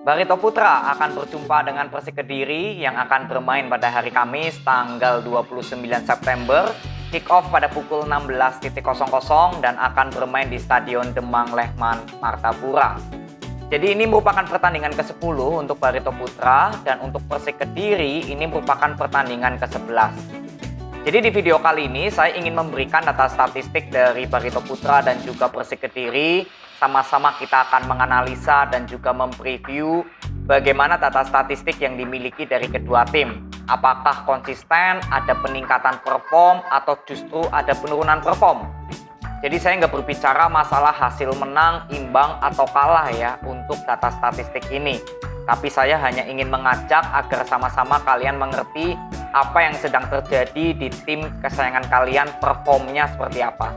Barito Putra akan berjumpa dengan Persik Kediri yang akan bermain pada hari Kamis tanggal 29 September, kick off pada pukul 16.00 dan akan bermain di Stadion Demang Lehman Martapura. Jadi ini merupakan pertandingan ke-10 untuk Barito Putra, dan untuk Persik Kediri ini merupakan pertandingan ke-11. Jadi di video kali ini saya ingin memberikan data statistik dari Barito Putra dan juga Persik Kediri. Sama-sama kita akan menganalisa dan juga mempreview bagaimana data statistik yang dimiliki dari kedua tim. Apakah konsisten, ada peningkatan perform, atau justru ada penurunan perform. Jadi saya nggak berbicara masalah hasil menang, imbang, atau kalah ya untuk data statistik ini. Tapi saya hanya ingin mengajak agar sama-sama kalian mengerti apa yang sedang terjadi di tim kesayangan kalian, performnya seperti apa.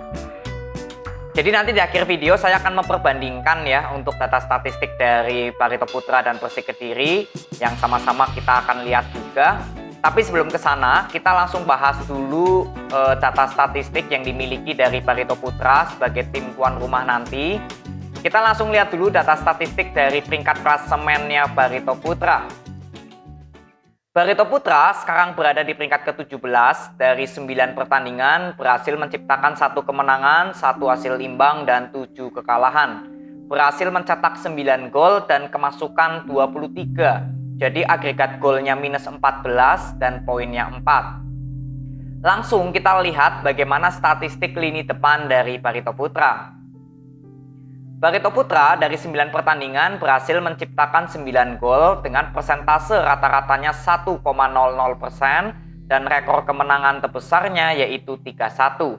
Jadi nanti di akhir video saya akan memperbandingkan ya untuk data statistik dari Barito Putra dan Persik Kediri yang sama-sama kita akan lihat juga. Tapi sebelum ke sana, kita langsung bahas dulu data statistik yang dimiliki dari Barito Putra sebagai tim tuan rumah nanti. Kita langsung lihat dulu data statistik dari peringkat klasemennya Barito Putra. Barito Putra sekarang berada di peringkat ke-17 dari 9 pertandingan, berhasil menciptakan 1 kemenangan, 1 hasil imbang, dan 7 kekalahan. Berhasil mencetak 9 gol dan kemasukan 23. Jadi agregat golnya minus 14 dan poinnya 4. Langsung kita lihat bagaimana statistik lini depan dari Barito Putra. Barito Putra dari 9 pertandingan berhasil menciptakan 9 gol dengan persentase rata-ratanya 1,00% dan rekor kemenangan terbesarnya yaitu 3-1.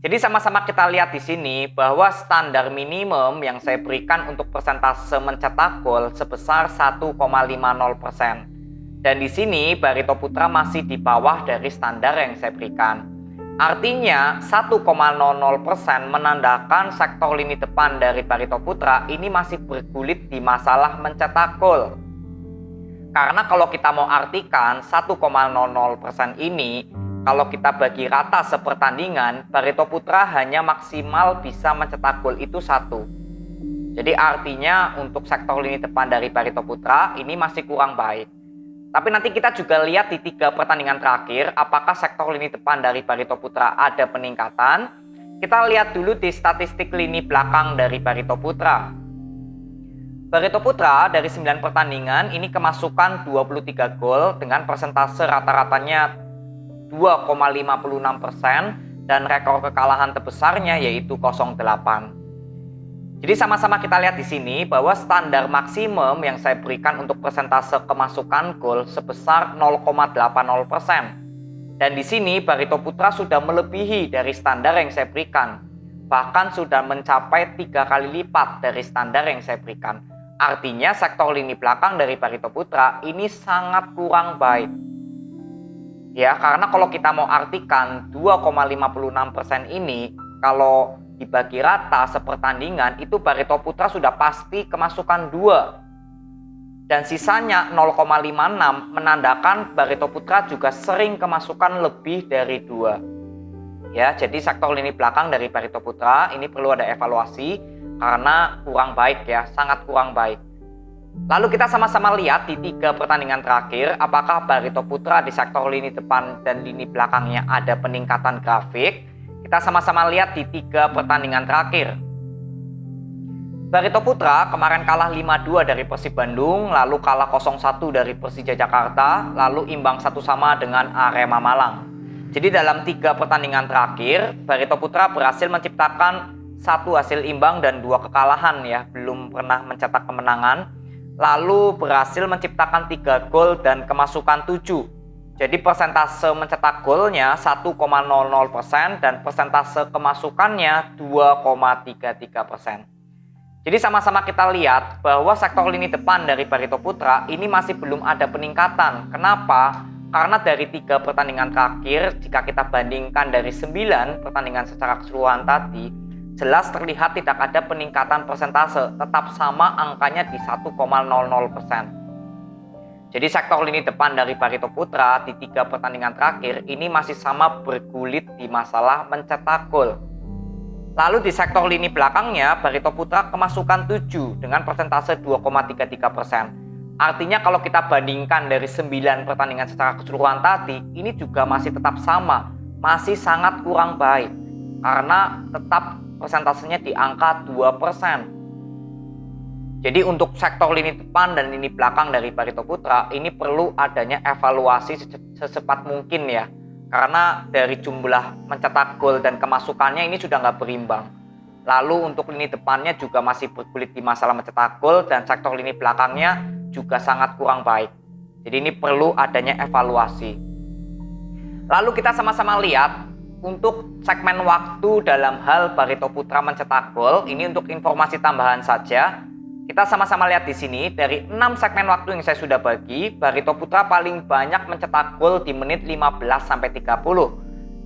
Jadi sama-sama kita lihat di sini bahwa standar minimum yang saya berikan untuk persentase mencetak gol sebesar 1,50%. Dan di sini Barito Putra masih di bawah dari standar yang saya berikan. Artinya 1,00% menandakan sektor lini depan dari Barito Putra ini masih bergulit di masalah mencetak gol. Karena kalau kita mau artikan 1,00% ini, kalau kita bagi rata sepertandingan, Barito Putra hanya maksimal bisa mencetak gol itu 1. Jadi artinya untuk sektor lini depan dari Barito Putra ini masih kurang baik. Tapi nanti kita juga lihat di 3 pertandingan terakhir, apakah sektor lini depan dari Barito Putra ada peningkatan. Kita lihat dulu di statistik lini belakang dari Barito Putra. Barito Putra dari 9 pertandingan ini kemasukan 23 gol dengan persentase rata-ratanya 2,56% dan rekor kekalahan terbesarnya yaitu 0,8. Jadi sama-sama kita lihat di sini bahwa standar maksimum yang saya berikan untuk persentase kemasukan gol sebesar 0,80%. Dan di sini Barito Putra sudah melebihi dari standar yang saya berikan. Bahkan sudah mencapai 3 kali lipat dari standar yang saya berikan. Artinya sektor lini belakang dari Barito Putra ini sangat kurang baik. Ya, karena kalau kita mau artikan 2,56% ini, kalau dibagi rata sepertandingan itu Barito Putra sudah pasti kemasukan 2. Dan sisanya 0,56 menandakan Barito Putra juga sering kemasukan lebih dari 2. Ya, jadi sektor lini belakang dari Barito Putra ini perlu ada evaluasi karena kurang baik ya, sangat kurang baik. Lalu kita sama-sama lihat di 3 pertandingan terakhir apakah Barito Putra di sektor lini depan dan lini belakangnya ada peningkatan grafik. Kita sama-sama lihat di 3 pertandingan terakhir. Barito Putra kemarin kalah 5-2 dari Persib Bandung, lalu kalah 0-1 dari Persija Jakarta, lalu imbang 1-1 dengan Arema Malang. Jadi dalam 3 pertandingan terakhir, Barito Putra berhasil menciptakan 1 hasil imbang dan 2 kekalahan ya, belum pernah mencetak kemenangan. Lalu berhasil menciptakan 3 gol dan kemasukan 7. Jadi persentase mencetak golnya 1,00% dan persentase kemasukannya 2,33%. Jadi sama-sama kita lihat bahwa sektor lini depan dari Barito Putra ini masih belum ada peningkatan. Kenapa? Karena dari 3 pertandingan terakhir, jika kita bandingkan dari 9 pertandingan secara keseluruhan tadi, jelas terlihat tidak ada peningkatan persentase, tetap sama angkanya di 1,00%. Jadi sektor lini depan dari Barito Putra di 3 pertandingan terakhir ini masih sama bergulit di masalah mencetak gol. Lalu di sektor lini belakangnya, Barito Putra kemasukan 7 dengan persentase 2,33%. Artinya kalau kita bandingkan dari 9 pertandingan secara keseluruhan tadi, ini juga masih tetap sama, masih sangat kurang baik. Karena tetap persentasenya di angka 2%. Jadi untuk sektor lini depan dan lini belakang dari Barito Putra, ini perlu adanya evaluasi secepat mungkin ya. Karena dari jumlah mencetak gol dan kemasukannya ini sudah nggak berimbang. Lalu untuk lini depannya juga masih bergulit di masalah mencetak gol dan sektor lini belakangnya juga sangat kurang baik. Jadi ini perlu adanya evaluasi. Lalu kita sama-sama lihat untuk segmen waktu dalam hal Barito Putra mencetak gol. Ini untuk informasi tambahan saja. Kita sama-sama lihat di sini, dari 6 segmen waktu yang saya sudah bagi, Barito Putra paling banyak mencetak gol di menit 15-30.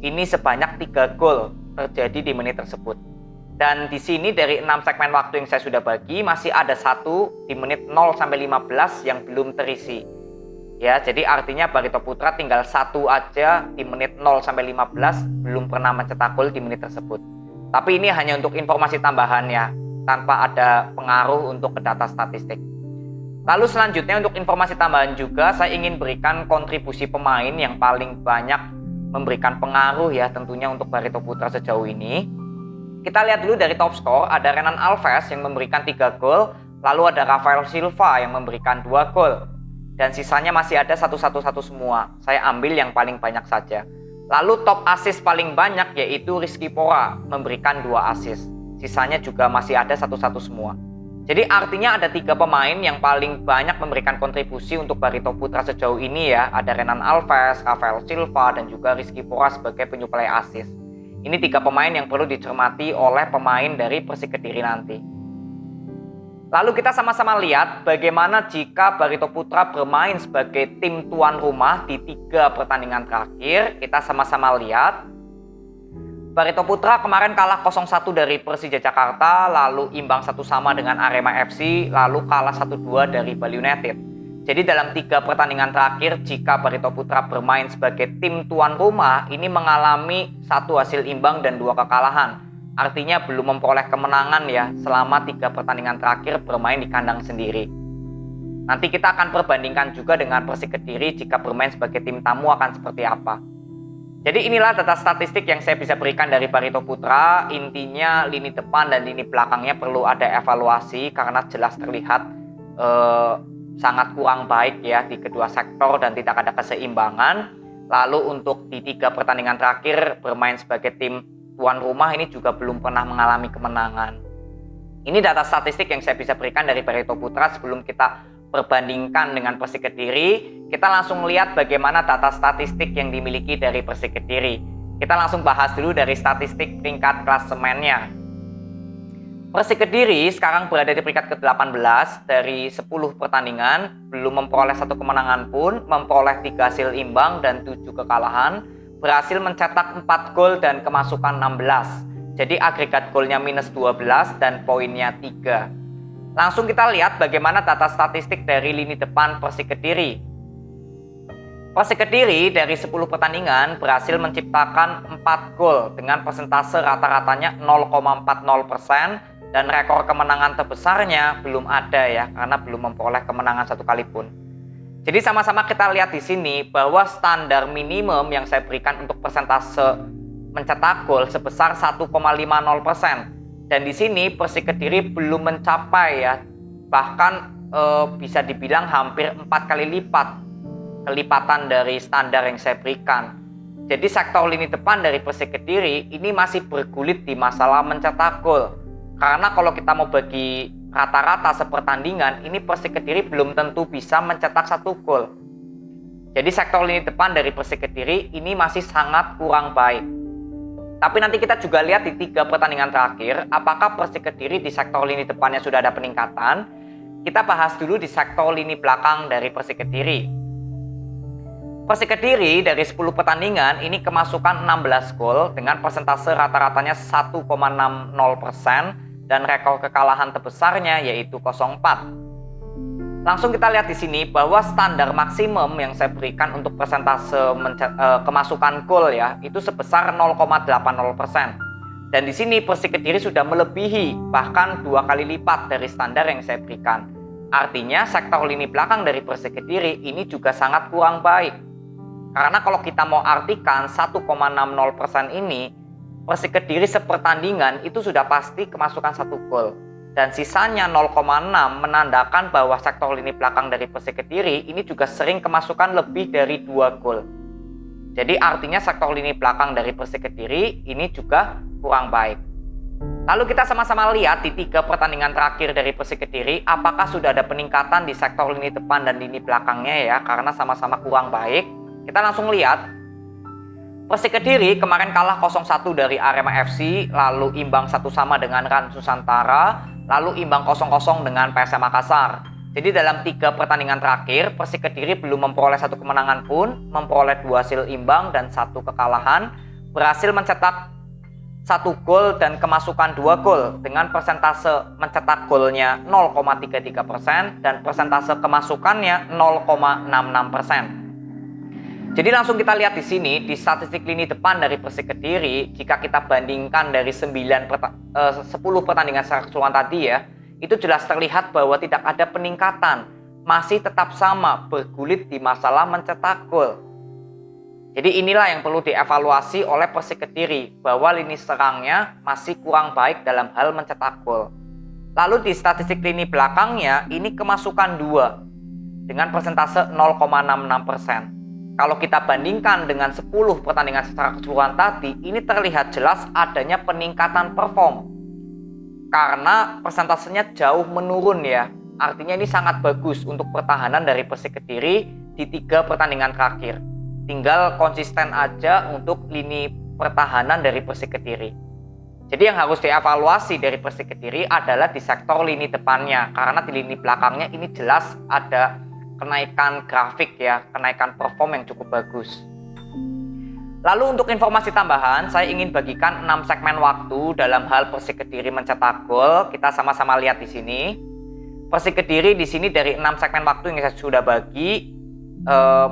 Ini sebanyak 3 gol terjadi di menit tersebut. Dan di sini dari 6 segmen waktu yang saya sudah bagi, masih ada 1 di menit 0-15 yang belum terisi. Ya, jadi artinya Barito Putra tinggal 1 aja di menit 0-15 belum pernah mencetak gol di menit tersebut. Tapi ini hanya untuk informasi tambahan ya, tanpa ada pengaruh untuk ke data statistik. Lalu selanjutnya untuk informasi tambahan juga, saya ingin berikan kontribusi pemain yang paling banyak memberikan pengaruh ya tentunya untuk Barito Putra sejauh ini. Kita lihat dulu dari top skor, ada Renan Alves yang memberikan 3 gol, lalu ada Rafael Silva yang memberikan 2 gol. Dan sisanya masih ada 1-1-1 semua. Saya ambil yang paling banyak saja. Lalu top assist paling banyak yaitu Rizky Pora memberikan 2 assist. Sisanya juga masih ada 1-1 semua. Jadi artinya ada 3 pemain yang paling banyak memberikan kontribusi untuk Barito Putra sejauh ini ya. Ada Renan Alves, Rafael Silva, dan juga Rizky Pora sebagai penyuplai assist. Ini 3 pemain yang perlu dicermati oleh pemain dari Persik Kediri nanti. Lalu kita sama-sama lihat bagaimana jika Barito Putra bermain sebagai tim tuan rumah di 3 pertandingan terakhir. Kita sama-sama lihat. Barito Putra kemarin kalah 0-1 dari Persija Jakarta, lalu imbang 1-1 dengan Arema FC, lalu kalah 1-2 dari Bali United. Jadi dalam 3 pertandingan terakhir, jika Barito Putra bermain sebagai tim tuan rumah, ini mengalami 1 hasil imbang dan 2 kekalahan. Artinya belum memperoleh kemenangan ya selama 3 pertandingan terakhir bermain di kandang sendiri. Nanti kita akan perbandingkan juga dengan Persik Kediri jika bermain sebagai tim tamu akan seperti apa. Jadi inilah data statistik yang saya bisa berikan dari Barito Putra. Intinya lini depan dan lini belakangnya perlu ada evaluasi karena jelas terlihat sangat kurang baik ya di kedua sektor dan tidak ada keseimbangan. Lalu untuk di 3 pertandingan terakhir bermain sebagai tim tuan rumah ini juga belum pernah mengalami kemenangan. Ini data statistik yang saya bisa berikan dari Barito Putra. Sebelum kita perbandingkan dengan Persik Kediri, kita langsung lihat bagaimana data statistik yang dimiliki dari Persik Kediri. Kita langsung bahas dulu dari statistik peringkat klasemennya. Persik Kediri sekarang berada di peringkat ke-18 dari 10 pertandingan, belum memperoleh 1 kemenangan pun, memperoleh 3 hasil imbang dan 7 kekalahan, berhasil mencetak 4 gol dan kemasukan 16. Jadi agregat golnya -12 dan poinnya 3. Langsung kita lihat bagaimana data statistik dari lini depan Persik Kediri. Persik Kediri dari 10 pertandingan berhasil menciptakan 4 gol dengan persentase rata-ratanya 0,40% dan rekor kemenangan terbesarnya belum ada ya karena belum memperoleh kemenangan 1 kali pun. Jadi sama-sama kita lihat di sini bahwa standar minimum yang saya berikan untuk persentase mencetak gol sebesar 1,50%. Dan di sini Persik Kediri belum mencapai ya, bahkan bisa dibilang hampir 4 kali lipat kelipatan dari standar yang saya berikan. Jadi sektor lini depan dari Persik Kediri ini masih bergulit di masalah mencetak gol. Karena kalau kita mau bagi rata-rata sepertandingan, ini Persik Kediri belum tentu bisa mencetak 1 gol. Jadi sektor lini depan dari Persik Kediri ini masih sangat kurang baik. Tapi nanti kita juga lihat di 3 pertandingan terakhir, apakah Persik Kediri di sektor lini depannya sudah ada peningkatan. Kita bahas dulu di sektor lini belakang dari Persik Kediri. Persik Kediri dari 10 pertandingan ini kemasukan 16 gol dengan persentase rata-ratanya 1,60% dan rekor kekalahan terbesarnya yaitu 0-4. Langsung kita lihat di sini bahwa standar maksimum yang saya berikan untuk persentase kemasukan gol ya itu sebesar 0,80%. Dan di sini Persik Kediri sudah melebihi bahkan 2 kali lipat dari standar yang saya berikan. Artinya sektor lini belakang dari Persik Kediri ini juga sangat kurang baik. Karena kalau kita mau artikan 1,60% ini, Persik Kediri sepertandingan itu sudah pasti kemasukan 1 gol. Dan sisanya 0,6 menandakan bahwa sektor lini belakang dari Persik Kediri ini juga sering kemasukan lebih dari 2 gol. Jadi artinya sektor lini belakang dari Persik Kediri ini juga kurang baik. Lalu kita sama-sama lihat di 3 pertandingan terakhir dari Persik Kediri, apakah sudah ada peningkatan di sektor lini depan dan lini belakangnya ya, karena sama-sama kurang baik. Kita langsung lihat. Persik Kediri kemarin kalah 0-1 dari Arema FC, lalu imbang 1-1 dengan Rans Nusantara, lalu imbang 0-0 dengan PSM Makassar. Jadi dalam 3 pertandingan terakhir, Persik Kediri belum memperoleh 1 kemenangan pun, memperoleh 2 hasil imbang dan 1 kekalahan, berhasil mencetak 1 gol dan kemasukan 2 gol dengan persentase mencetak golnya 0,33% dan persentase kemasukannya 0,66%. Jadi langsung kita lihat di sini di statistik lini depan dari Persik Kediri, jika kita bandingkan dari 10 pertandingan secara keseluruhan tadi ya, itu jelas terlihat bahwa tidak ada peningkatan, masih tetap sama bergulit di masalah mencetak gol. Jadi inilah yang perlu dievaluasi oleh Persik Kediri, bahwa lini serangnya masih kurang baik dalam hal mencetak gol. Lalu di statistik lini belakangnya ini kemasukan 2 dengan persentase 0,66%. Kalau kita bandingkan dengan 10 pertandingan secara keseluruhan tadi, ini terlihat jelas adanya peningkatan perform. Karena persentasenya jauh menurun ya. Artinya ini sangat bagus untuk pertahanan dari Persik Kediri di 3 pertandingan terakhir. Tinggal konsisten aja untuk lini pertahanan dari Persik Kediri. Jadi yang harus dievaluasi dari Persik Kediri adalah di sektor lini depannya. Karena di lini belakangnya ini jelas ada kenaikan grafik ya, kenaikan perform yang cukup bagus. Lalu untuk informasi tambahan, saya ingin bagikan 6 segmen waktu dalam hal Persik Kediri mencetak gol. Kita sama-sama lihat di sini. Persik Kediri di sini dari 6 segmen waktu yang saya sudah bagi,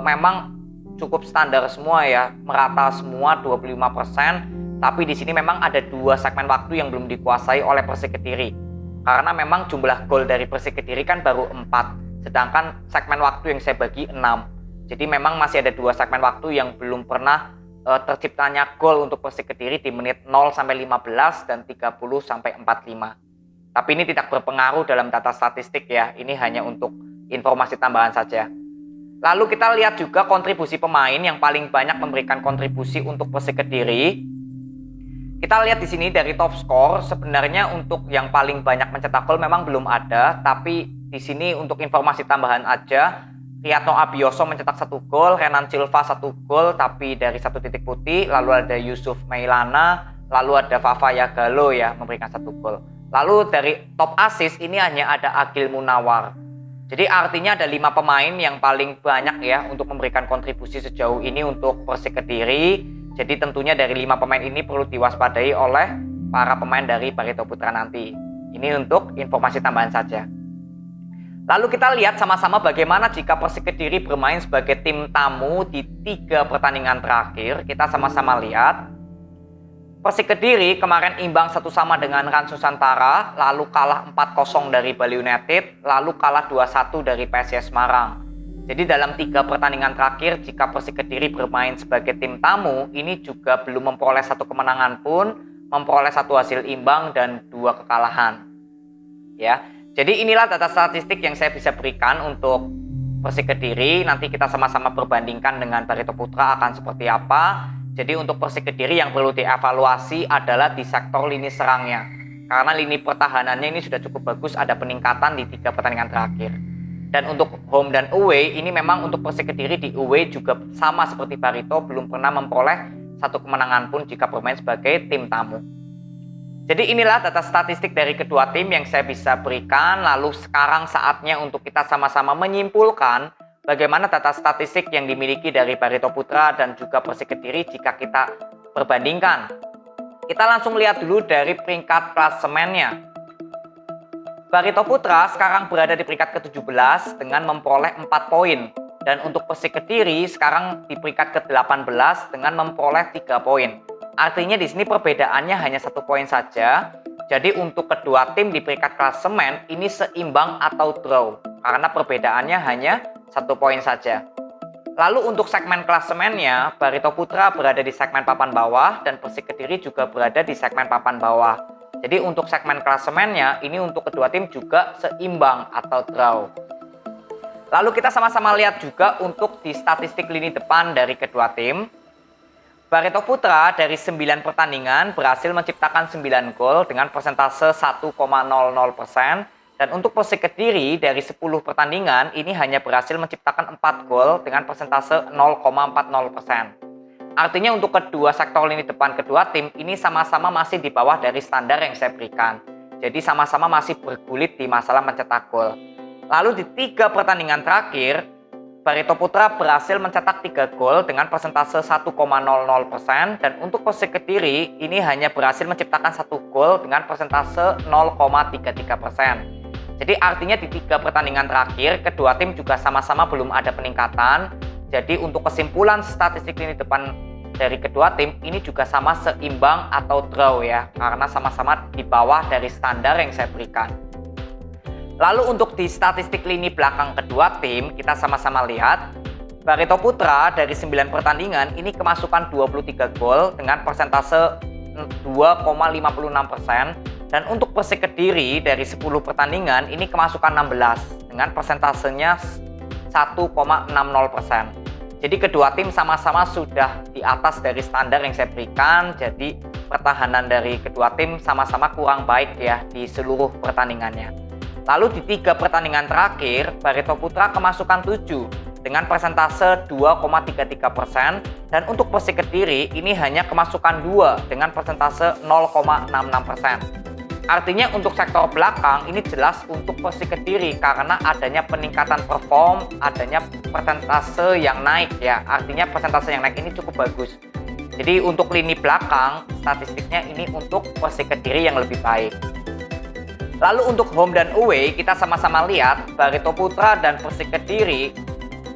memang cukup standar semua ya, merata semua 25%. Tapi di sini memang ada 2 segmen waktu yang belum dikuasai oleh Persik Kediri. Karena memang jumlah gol dari Persik Kediri kan baru 4, sedangkan segmen waktu yang saya bagi 6. Jadi memang masih ada 2 segmen waktu yang belum pernah terciptanya gol untuk Persik Kediri di menit 0-15 dan 30-45. Tapi ini tidak berpengaruh dalam data statistik ya, ini hanya untuk informasi tambahan saja. Lalu kita lihat juga kontribusi pemain yang paling banyak memberikan kontribusi untuk Persik Kediri. Kita lihat di sini dari top skor, sebenarnya untuk yang paling banyak mencetak gol memang belum ada, tapi di sini untuk informasi tambahan aja, Riyadno Abioso mencetak 1 gol, Renan Silva 1 gol tapi dari 1 titik putih, lalu ada Yusuf Mailana, lalu ada Fafaya Galo ya memberikan 1 gol. Lalu dari top assist ini hanya ada Agil Munawar. Jadi artinya ada 5 pemain yang paling banyak ya untuk memberikan kontribusi sejauh ini untuk Persik Kediri. Jadi tentunya dari 5 pemain ini perlu diwaspadai oleh para pemain dari Barito Putra nanti. Ini untuk informasi tambahan saja. Lalu kita lihat sama-sama bagaimana jika Persik Kediri bermain sebagai tim tamu di 3 pertandingan terakhir. Kita sama-sama lihat. Persik Kediri kemarin imbang 1-1 dengan Rans Nusantara, lalu kalah 4-0 dari Bali United, lalu kalah 2-1 dari PSIS Semarang. Jadi dalam 3 pertandingan terakhir jika Persik Kediri bermain sebagai tim tamu, ini juga belum memperoleh 1 kemenangan pun, memperoleh 1 hasil imbang dan 2 kekalahan. Ya. Jadi inilah data statistik yang saya bisa berikan untuk Persik Kediri. Nanti kita sama-sama perbandingkan dengan Barito Putra akan seperti apa. Jadi untuk Persik Kediri yang perlu dievaluasi adalah di sektor lini serangnya. Karena lini pertahanannya ini sudah cukup bagus, ada peningkatan di 3 pertandingan terakhir. Dan untuk home dan away, ini memang untuk Persik Kediri di away juga sama seperti Barito, belum pernah memperoleh 1 kemenangan pun jika bermain sebagai tim tamu. Jadi inilah data statistik dari kedua tim yang saya bisa berikan. Lalu sekarang saatnya untuk kita sama-sama menyimpulkan bagaimana data statistik yang dimiliki dari Barito Putra dan juga Persik Kediri jika kita perbandingkan. Kita langsung lihat dulu dari peringkat klasemennya. Barito Putra sekarang berada di peringkat ke-17 dengan memperoleh 4 poin. Dan untuk Persik Kediri sekarang di peringkat ke-18 dengan memperoleh 3 poin. Artinya di sini perbedaannya hanya 1 poin saja. Jadi untuk kedua tim di peringkat klasemen ini seimbang atau draw karena perbedaannya hanya 1 poin saja. Lalu untuk segmen klasemennya, Barito Putra berada di segmen papan bawah dan Persik Kediri juga berada di segmen papan bawah. Jadi untuk segmen klasemennya ini untuk kedua tim juga seimbang atau draw. Lalu kita sama-sama lihat juga untuk di statistik lini depan dari kedua tim. Barito Putra dari 9 pertandingan berhasil menciptakan 9 gol dengan persentase 1,00%. Dan untuk Persik Kediri dari 10 pertandingan ini hanya berhasil menciptakan 4 gol dengan persentase 0,40%. Artinya untuk kedua sektor lini depan kedua tim ini sama-sama masih di bawah dari standar yang saya berikan. Jadi sama-sama masih bergulit di masalah mencetak gol. Lalu di 3 pertandingan terakhir, Barito Putra berhasil mencetak 3 gol dengan persentase 1,00% dan untuk Persik Kediri ini hanya berhasil menciptakan 1 gol dengan persentase 0,33%. Jadi artinya di 3 pertandingan terakhir kedua tim juga sama-sama belum ada peningkatan. Jadi untuk kesimpulan statistik lini depan dari kedua tim ini juga sama seimbang atau draw ya, karena sama-sama di bawah dari standar yang saya berikan. Lalu untuk di statistik lini belakang kedua tim, kita sama-sama lihat Barito Putra dari 9 pertandingan ini kemasukan 23 gol dengan persentase 2,56%. Dan untuk Persik Kediri dari 10 pertandingan ini kemasukan 16 dengan persentasenya 1,60%. Jadi kedua tim sama-sama sudah di atas dari standar yang saya berikan. Jadi pertahanan dari kedua tim sama-sama kurang baik ya di seluruh pertandingannya. Lalu di 3 pertandingan terakhir, Barito Putra kemasukan 7 dengan persentase 2,33% dan untuk Persik Kediri ini hanya kemasukan 2 dengan persentase 0,66%. Artinya untuk sektor belakang ini jelas untuk Persik Kediri karena adanya peningkatan perform, adanya persentase yang naik ya. Artinya persentase yang naik ini cukup bagus. Jadi untuk lini belakang statistiknya ini untuk Persik Kediri yang lebih baik. Lalu untuk home dan away kita sama-sama lihat Barito Putra dan Persik Kediri.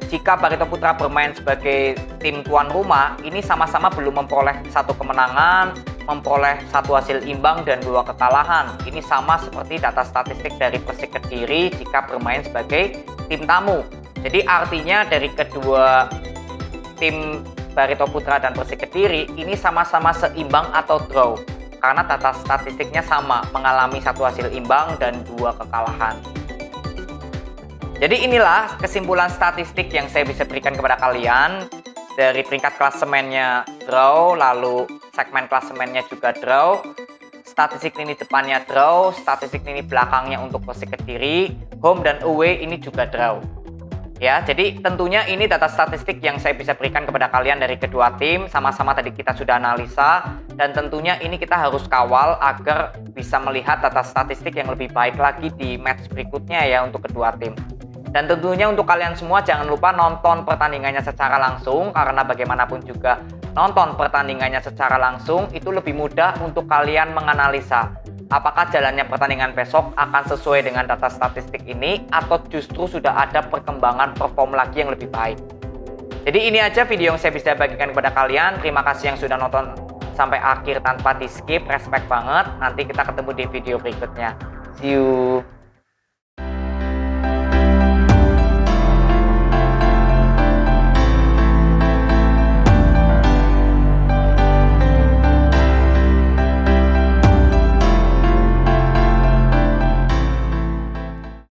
Jika Barito Putra bermain sebagai tim tuan rumah, ini sama-sama belum memperoleh 1 kemenangan, memperoleh 1 hasil imbang dan 2 kekalahan. Ini sama seperti data statistik dari Persik Kediri jika bermain sebagai tim tamu. Jadi artinya dari kedua tim Barito Putra dan Persik Kediri ini sama-sama seimbang atau draw. Karena data statistiknya sama, mengalami 1 hasil imbang dan 2 kekalahan. Jadi inilah kesimpulan statistik yang saya bisa berikan kepada kalian. Dari peringkat klasemennya draw, lalu segmen klasemennya juga draw, statistik lini depannya draw, statistik lini belakangnya untuk Persik Kediri, home dan away ini juga draw. Ya, jadi tentunya ini data statistik yang saya bisa berikan kepada kalian dari kedua tim, sama-sama tadi kita sudah analisa, dan tentunya ini kita harus kawal agar bisa melihat data statistik yang lebih baik lagi di match berikutnya ya untuk kedua tim. Dan tentunya untuk kalian semua jangan lupa nonton pertandingannya secara langsung, karena bagaimanapun juga nonton pertandingannya secara langsung itu lebih mudah untuk kalian menganalisa apakah jalannya pertandingan besok akan sesuai dengan data statistik ini atau justru sudah ada perkembangan perform lagi yang lebih baik. Jadi ini aja video yang saya bisa bagikan kepada kalian. Terima kasih yang sudah nonton sampai akhir tanpa di skip, respect banget. Nanti kita ketemu di video berikutnya. See you.